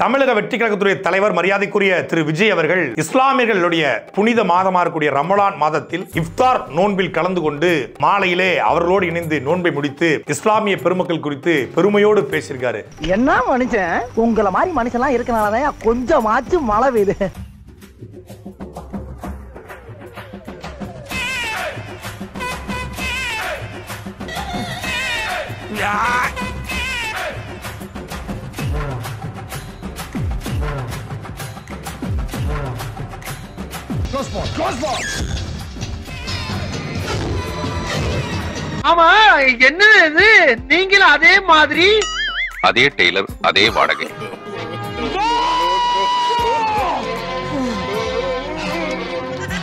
தமிழக வெற்றி கழகத்துடைய தலைவர் மரியாதைக்குரிய திரு விஜய் அவர்கள் இஸ்லாமியர்களுடைய புனித மாதமா இருக்கக்கூடிய ரமலான் மாதத்தில் இஃப்தார் நோன்பில் கலந்து கொண்டு மாலையிலே அவர்களோடு இணைந்து நோன்பை முடித்து இஸ்லாமிய பெருமக்கள் குறித்து பெருமையோடு பேசியிருக்காரு. என்ன மனுஷன் உங்களை மாதிரி மனுஷன்லாம் இருக்கனாலதான் கொஞ்சமாச்சும் மழை பெய்யுது. ஆமா என்ன இது நீங்களும் அதே மாதிரி அதே டெய்லர் அதே வாடகை.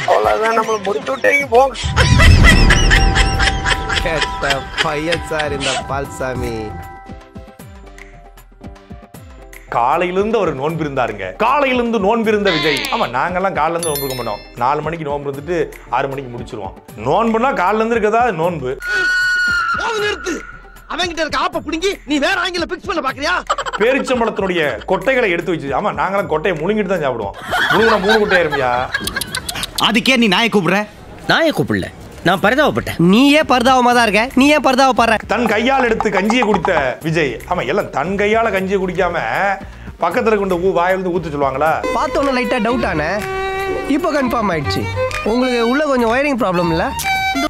அவ்வளவுதான் நம்ம முடிச்சு விட்டீங்க போக்ஸ். கேட்ட பையன் சார் இந்த பால்சாமி. காலையிலிருந்து அவர் நோன்பு இருந்தாருங்க. காலையிலிருந்து நோன்பு இருந்த விஜய். ஆமா, நாங்கெல்லாம் காலையில இருந்து நோன்பு இருக்க மாட்டோம். 4 மணிக்கு நோன்பு இருந்துட்டு 6 மணிக்கு முடிச்சிருவோம். நோன்புனா காலையில இருந்து இருக்கதா நோன்பு. நிறுத்து. அவங்கிட்ட இருக்க ஆப்ப புடுங்கி நீ வேற ஆங்கில பிக்ஸ் பண்ண பாக்குறியா? பேரிச்சம்பழத்தினுடைய கொட்டைகளை எடுத்து வச்சு. ஆமா, நாங்கெல்லாம் கொட்டையை முழுங்கிட்டு தான் சாப்பிடுவோம். முழுங்கினா 3 கொட்டை ஆயிருமியா? அதுக்கே நீ நாயை கூப்பிடுற? நாயை கூப்பிடல, நான் பரிதாபப்பட்டேன். நீயே பரிதாபமா தான் இருக்க. நீ ஏன் பரிதாபப்படுற? தன் கையால் எடுத்து கஞ்சியை குடித்த விஜய். ஆமா, எல்லாம் தன் கையால கஞ்சியை குடிக்காம பக்கத்துல கொண்டு வாயிலிருந்து ஊத்து சொல்லுவாங்களா? பார்த்தோன்னு லைட்டா டவுட் ஆன, இப்போ கன்ஃபார்ம் ஆயிடுச்சு. உங்களுக்கு உள்ள கொஞ்சம் ஒயரிங் ப்ராப்ளம் இல்ல?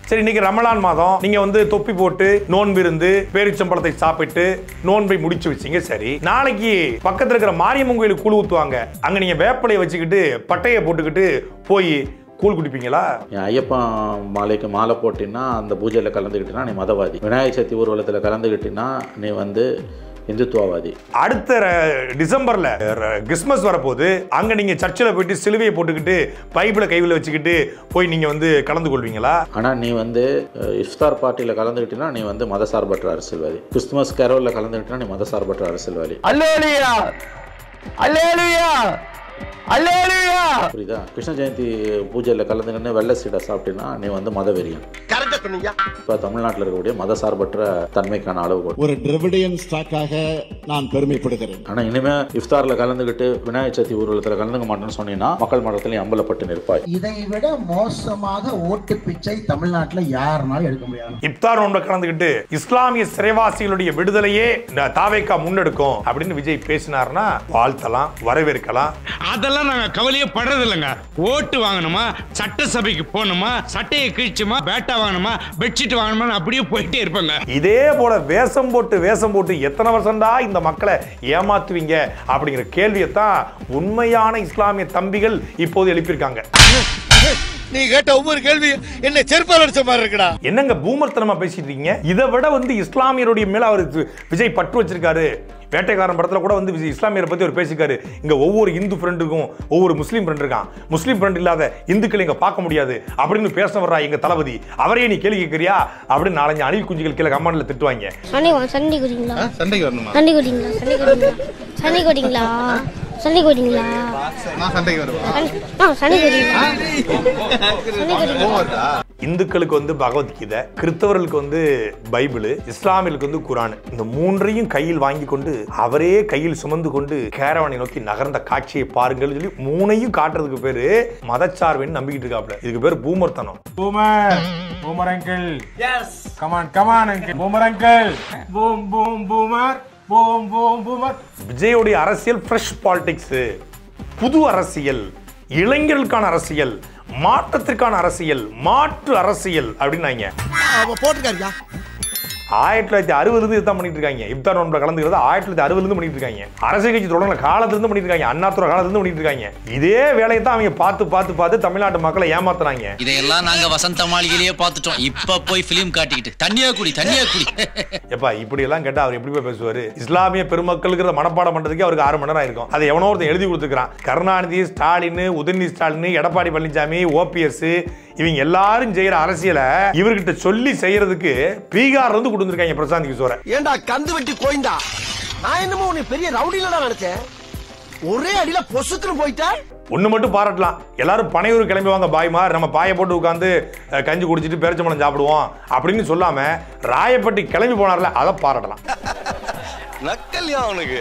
சரி, இன்னைக்கு ரமலான் மாதம். நீங்க வந்து தொப்பி போட்டு நோன்பு இருந்து பேரிச்சம்பழத்தை சாப்பிட்டு நோன்பை முடிச்சு வச்சீங்க. சரி, நாளைக்கு பக்கத்துல இருக்கிற மாரியம்மன் கோயிலுக்கு கூழ் ஊத்துவாங்க. அங்க நீங்க வேப்பலையை வச்சுக்கிட்டு பட்டையை போட்டுக்கிட்டு போய் கூழ் குடிப்பீங்களா? ஐயப்பன் மாலைக்கு மாலை போட்டின்னா அந்த பூஜையில் கலந்துக்கிட்டீங்கன்னா நீ மதவாதி. விநாயகர் சதுர்த்தி ஊர்வலத்தில் கலந்துக்கிட்டீங்கன்னா நீ வந்து இந்துத்துவவாதி. அடுத்த டிசம்பர்ல கிறிஸ்மஸ் வரப்போது. அங்க நீங்க சர்ச்சில் போயிட்டு சிலுவையை போட்டுக்கிட்டு பைபிளை கையில் வச்சுக்கிட்டு போய் நீங்க வந்து கலந்து கொள்வீங்களா? ஆனால் நீ வந்து இஃப்தார் பார்ட்டியில் கலந்துக்கிட்டீங்கன்னா நீ வந்து மதசார்பற்ற அரசியல்வாதி. கிறிஸ்துமஸ் கேரோலில் கலந்துக்கிட்டீங்கன்னா நீ மதசார்பற்ற அரசியல்வாதி. அல்லேலூயா அல்லேலூயா அல்லேலூயா. புரியுதா? கிருஷ்ண ஜெயந்தி பூஜையில் கலந்துக்கிட்டு வெள்ளை சீடை சாப்பிட்டீங்கன்னா நீ வந்து மதவெறியன். கரெக்டா சொன்னீங்க. இப்போ தமிழ்நாட்டில் இருக்கக்கூடிய மதசார்பற்ற தன்மைக்கான அளவுகோல். ஒரு திராவிடியன் ஸ்டாக்காக நான் பெருமைப்படுகிறேன். ஆனால் இனிமே இஃப்தாரில் கலந்துக்கிட்டு விநாயகர் சதுர்த்தி ஊர்வலத்தில் கலந்துக்க மாட்டேன்னு சொன்னீங்கன்னா மக்கள் மன்றத்திலையும் அம்பலப்பட்டு நிற்பாய். இதை விட மோசமாக ஓட்டு பிச்சை தமிழ்நாட்டில் யாருனாலும் எடுக்க முடியாது. இஃப்தார் நோன்பை கலந்துக்கிட்டு இஸ்லாமிய சிறைவாசிகளுடைய விடுதலையே தாவேகா முன்னெடுக்கும் அப்படின்னு விஜய் பேசினார்னா வாழ்த்தலாம், வரவேற்கலாம். அதெல்லாம் நாங்க கவலையே படுறது இல்லைங்க. ஓட்டு வாங்கணுமா, சட்டசபைக்கு போகணுமா, சட்டையை கிழிச்சுமா, பேட்டா வாங்கணுமா, பெட்ஷீட் வாங்கணுமா, அப்படியே போயிட்டே இருப்பாங்க. இதே போல வேஷம் போட்டு எத்தனை வருஷம்டா இந்த மக்களை ஏமாத்துவீங்க அப்படிங்கிற கேள்வியைத்தான் உண்மையான இஸ்லாமிய தம்பிகள் இப்போது எழுப்பியிருக்காங்க. நீ கேட்ட ஒவ்வொரு கேள்வி என்ன செருப்பால் அடிச்ச மாதிரி இருக்குடா. என்னங்க பூமர்த்தனமா பேசிட்டு இருக்கீங்க? இதை விட வந்து இஸ்லாமியருடைய மேல அவர் விஜய் பற்று வச்சிருக்காரு. வேட்டைக்காரன் படத்துல கூட வந்து இஸ்லாமியரை பத்தி அவர் பேசிக்காரு. இங்க ஒவ்வொரு இந்து ஃப்ரெண்டுக்கும் ஒவ்வொரு முஸ்லீம் ஃப்ரெண்ட் இருக்கான். முஸ்லீம் ஃப்ரெண்ட் இல்லாத இந்துக்கள் இங்க பார்க்க முடியாது அப்படின்னு பேச வர்றா எங்க தளபதி. அவரே நீ கேள்வி கேட்கறியா அப்படின்னு 4-5 அணில் குஞ்சுகள் கீழே கமெண்ட்ல திட்டுவாங்க. சண்டைக்கு வரணுமா? இந்துக்களுக்கு வந்து பகவத்கீதை, கிறிஸ்தவர்களுக்கு வந்து பைபிள், இஸ்லாமியர்களுக்கு வந்து குரான். இந்த 3ஐயும் கையில் வாங்கி கொண்டு அவரே கையில் சுமந்து கொண்டு கேரவானை நோக்கி நகர்ந்த காட்சியை பாருங்கள் சொல்லி 3ஐயும் காட்டுறதுக்கு பேரு மதச்சார்புன்னு நம்பிக்கிட்டு இருக்காப்ல. இதுக்கு பேரு பூமர்த்தனம். Boomer uncle. Yes, come on uncle. Boomer uncle. Boom boom boomer. Boom boom boomer. விஜயோடைய அரசியல் ஃப்ரெஷ் பாலிடிக்ஸ், புது அரசியல், இளைஞர்களுக்கான அரசியல், மாற்றத்திற்கான அரசியல், மாற்று அரசியல் அப்படின்னாங்க. 1960 இருந்து பண்ணிட்டு இருக்காங்க. இஃப்தார் நோன்புல கலந்துக்கிறது 1960 இருந்து பண்ணிட்டு இருக்காங்க. அரசியல் கட்சி தொடங்கின காலத்துல இருந்து பண்ணிட்டு இருக்காங்க. அண்ணாதுரை காலத்துல இருந்து பண்ணிட்டு இருக்காங்க. இதே வேலையை தான் அவங்க பார்த்து தமிழ்நாட்டு மக்களை ஏமாத்துறாங்க. இதையெல்லாம் நாங்க வசந்த மாளிகையிலேயே பார்த்துட்டோம். இப்ப போய் பிலிம் காட்டிக்கிட்டு தண்ணியா குடி. எப்பா இப்படி எல்லாம் கேட்டா அவர் எப்படி போய் பேசுவாரு? இஸ்லாமிய பெருமக்களுக்கு மனப்பாடம் பண்றதுக்கே அவருக்கு 6 மணி நேரம் இருக்கும். அதை எவனோ ஒருத்தன் எழுதி கொடுத்துக்கிறான். கருணாநிதி, ஸ்டாலின், உதயநிதி ஸ்டாலின், எடப்பாடி பழனிசாமி, ஓபிஎஸ் இவங்க எல்லாரும் செய்யற அரசியலை இவர்கிட்ட சொல்லி செய்யறதுக்கு பீகார்ல இருந்து கொடுத்துருக்காங்க பிரசாந்த் கிஷோரை. ஏண்டா கந்து வெட்டி கோய்ந்தா, நான் என்னமோ உன்னை பெரிய ரவுடில தான் நினைச்சேன். ஒரே அடியில பொசுக்குன்னு போயிட்ட. ஒண்ணு மட்டும் பாராட்டலாம், எல்லாரும் பனையூர் கிளம்பி வாங்க பாய்மார், நம்ம பாயை போட்டு உட்காந்து கஞ்சி குடிச்சிட்டு பேரிச்சம்பழம் சாப்பிடுவோம் அப்படின்னு சொல்லாம ராயப்பட்டி கிளம்பி போனார்ல, அதை பாராட்டலாம். நக்கல்யா அவனுக்கு.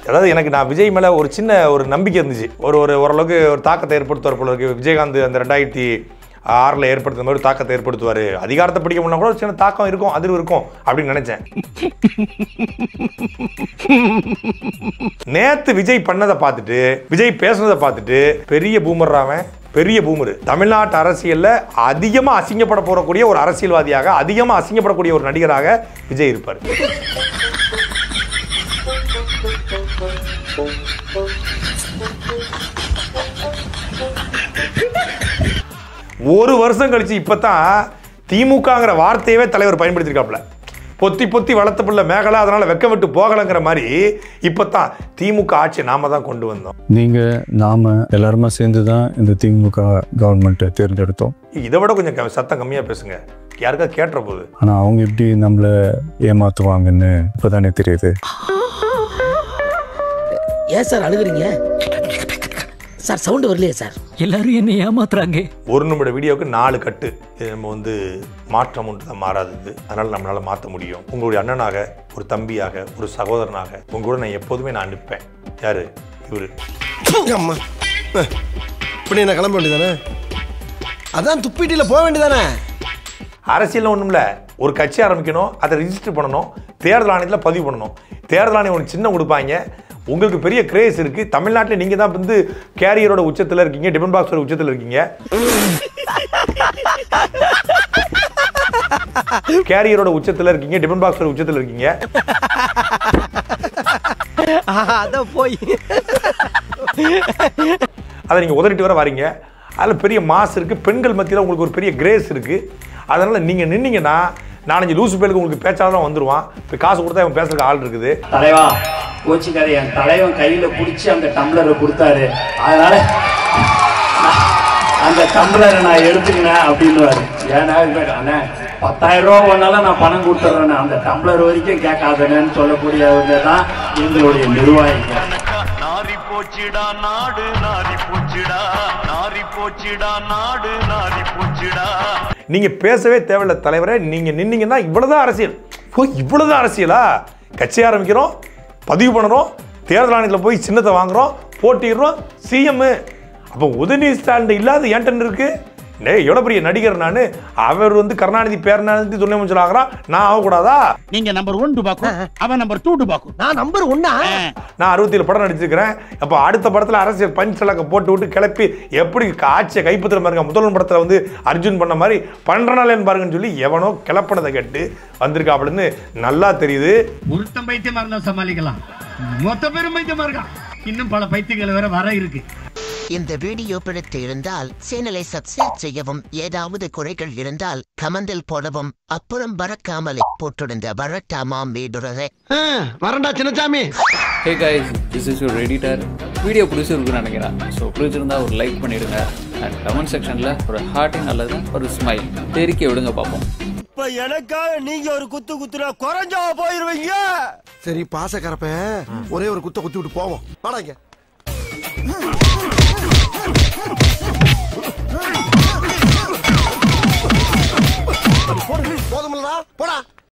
அதாவது எனக்கு நான் விஜய் மேல ஒரு சின்ன ஒரு நம்பிக்கை இருந்துச்சு. ஓரளவுக்கு ஒரு தாக்கத்தை ஏற்படுத்துவார் போல இருக்கு. விஜயகாந்த் அந்த 2006 ஏற்படுத்துற மாதிரி தாக்கத்தை ஏற்படுத்துவாரு. அதிகாரத்தை பிடிக்க முடியல கூட ஒரு சின்ன தாக்கம் இருக்கும், அதிர்வு இருக்கும் அப்படின்னு நினைச்சேன். நேத்து விஜய் பண்ணதை பார்த்துட்டு, விஜய் பேசுனதை பார்த்துட்டு பெரிய பூமர்ராவன், பெரிய பூமர். தமிழ்நாட்டு அரசியல்ல அதிகமா அசிங்கப்பட போறக்கூடிய ஒரு அரசியல்வாதியாக, அதிகமா அசிங்கப்படக்கூடிய ஒரு நடிகராக விஜய் இருப்பார். ஒரு வருஷம் கழிச்சு இப்பதான் திமுகங்கிற வார்த்தையவே தலைவர் பயன்படுத்திருக்காப்ல. பொத்தி பொத்தி வளர்த்த பிள்ளை மேகலா, அதனால வெக்க விட்டு போகலங்கிற மாதிரி இப்பதான் திமுக ஆட்சி நாம தான் கொண்டு வந்தோம். நீங்க நாம எல்லாருமே சேர்ந்து தான் இந்த திமுக கவர்மெண்ட்டை தேர்ந்தெடுத்தோம். இதை விட கொஞ்சம் சத்தம் கம்மியா பேசுங்க, யாருக்கா கேட்டுற போகுது. ஆனா அவங்க எப்படி நம்மள ஏமாத்துவாங்கன்னு இப்பதானே தெரியுது. ஏன் சார் அழுகுறீங்க சார்? சவுண்ட் வரலையே சார். எல்லாரும் என்ன ஏமாத்துறாங்க. ஒரு நிமிட வீடியோவுக்கு 4 கட்டு. இது நம்ம மாற்றம் ஒன்று தான் மாறாதது. அதனால நம்மளால மாற்ற முடியும். உங்களுடைய அண்ணனாக, ஒரு தம்பியாக, ஒரு சகோதரனாக உங்க கூட நான் எப்போதுமே நான் நிற்பேன். யாரு இவரு? இப்படி என்ன கிளம்ப வேண்டியதானே? அதான் துப்பிட்டில போக வேண்டியதானே? அரசியல் ஒன்றும் இல்லை. ஒரு கட்சி ஆரம்பிக்கணும், அதை ரிஜிஸ்டர் பண்ணணும், தேர்தல் ஆணையத்தில் பதிவு பண்ணணும். தேர்தல் ஆணையம் ஒன்று சின்ன கொடுப்பாங்க. உங்களுக்கு பெரிய கிரேஸ் இருக்கு. தமிழ்நாட்டில் நீங்க தான் கேரியரோட உச்சத்தில் இருக்கீங்க, டிபன் பாக்ஸோட உச்சத்தில் இருக்கீங்க. கேரியரோட உச்சத்தில் இருக்கீங்க, டிபன் பாக்ஸோட உச்சத்தில் இருக்கீங்க. அத போய் அதை நீங்க உதறிட்டு வர வரீங்க. அதில் பெரிய மாஸ் இருக்கு. பெண்கள் மத்தியில் உங்களுக்கு ஒரு பெரிய கிரேஸ் இருக்கு. அதனால நீங்க நின்னீங்கன்னா 4-5 லூசு பேருக்கு உங்களுக்கு பேச்சாளர் வந்துருவான். இப்போ காசு கொடுத்தா இவன் பேசுறதுக்கு ஆள் இருக்குது. தலைவா கோச்சிக்காரு, என் தலைவன் கையில பிடிச்சி அந்த டம்ளரை கொடுத்தாரு, அதனால அந்த டம்ளரை நான் எடுத்துக்கினேன் அப்படின்னு. ஏன்னா அண்ணே 10,000 ரூபா ஒன்னாலும் நான் பணம் கொடுத்துட்றேன், அந்த டம்ளர் வரைக்கும் கேட்காதேன்னு சொல்லக்கூடியவங்க தான் எங்களுடைய நிர்வாகிகள். நாரி போச்சிடா நாடு, நாரி போச்சிடா, நாரி போச்சிடா நாடு, நாரி போச்சிடா. நீங்க பேசவே தேவையில்ல தலைவரே. நீங்க நின்னீங்கன்னா இவ்வளவுதான் அரசியல். இவ்வளவுதான் அரசியலா? கட்சி ஆரம்பிக்கிறோம், பதிவு பண்ணுறோம், தேர்தல் ஆணையத்தில் போய் சின்னத்தை வாங்குறோம், போட்டிடுறோம், சிஎம். அப்போ உதயநிதி ஸ்டாலின் இல்லாத ஏன்டன் இருக்கு. எவ்வளவு பெரிய நடிகர் நான். அவர் கருணாநிதி பேரனாநிதி துணை முதலமைச்சர் ஆகிறான், நான் ஆகக்கூடாதா? நீங்க நம்பர் 1 டுபாக்கு, அவன் நம்பர் 2 டுபாக்கு, நான் நம்பர் 1. நான் 67 படம் நடிச்சிருக்கிறேன். அப்போ அடுத்த படத்தில் அரசியல் பஞ்ச் சலக்க போட்டு விட்டு கிளப்பி எப்படி ஆட்சியை கைப்பற்றுற மாதிரி முதல் படத்தில் அர்ஜுன் பண்ண மாதிரி பண்றனாலேன்னு பாருங்கன்னு சொல்லி எவனோ கிளப்பனதை கேட்டு வந்திருக்காப்லன்னு நல்லா தெரியுது. ஒருத்தன் பைத்தியமா இருந்தா சமாளிக்கலாம், மொத்த பேரும் பைத்தியமா இருக்கான். இன்னும் பல பைத்தியங்கள் வேற வர இருக்கு. இந்த வீடியோ பிடித்து இருந்தால் சேனலை சப்ஸ்கிரைப் செய்யவும், ஏதாவது குறைகள் இருந்தால் கமெண்டில் போடவும், அப்புறம் பறக்காமலே போட்டிருந்த வரட்டாமாம் வீடுறதை வரண்டா Chinnasamy. Hey guys, this is your editor. Video பிடிச்சிருக்குன்னு நினைக்கிறேன். ஸோ பிடிச்சிருந்தா ஒரு லைக் பண்ணிடுங்க. அண்ட் கமெண்ட் செக்ஷனில் ஒரு ஹார்ட்டிங் அல்லது ஒரு ஸ்மைல் தெரிக்க விடுங்க பார்ப்போம். இப்ப எனக்காக நீங்க ஒரு குத்து குத்துனா குறைஞ்சா போயிருவீங்க. சரி பாசக்கரப்ப ஒரே ஒரு குத்த குத்தி விட்டு போவோம். வாடாங்க. போதுமில்லடா போடா.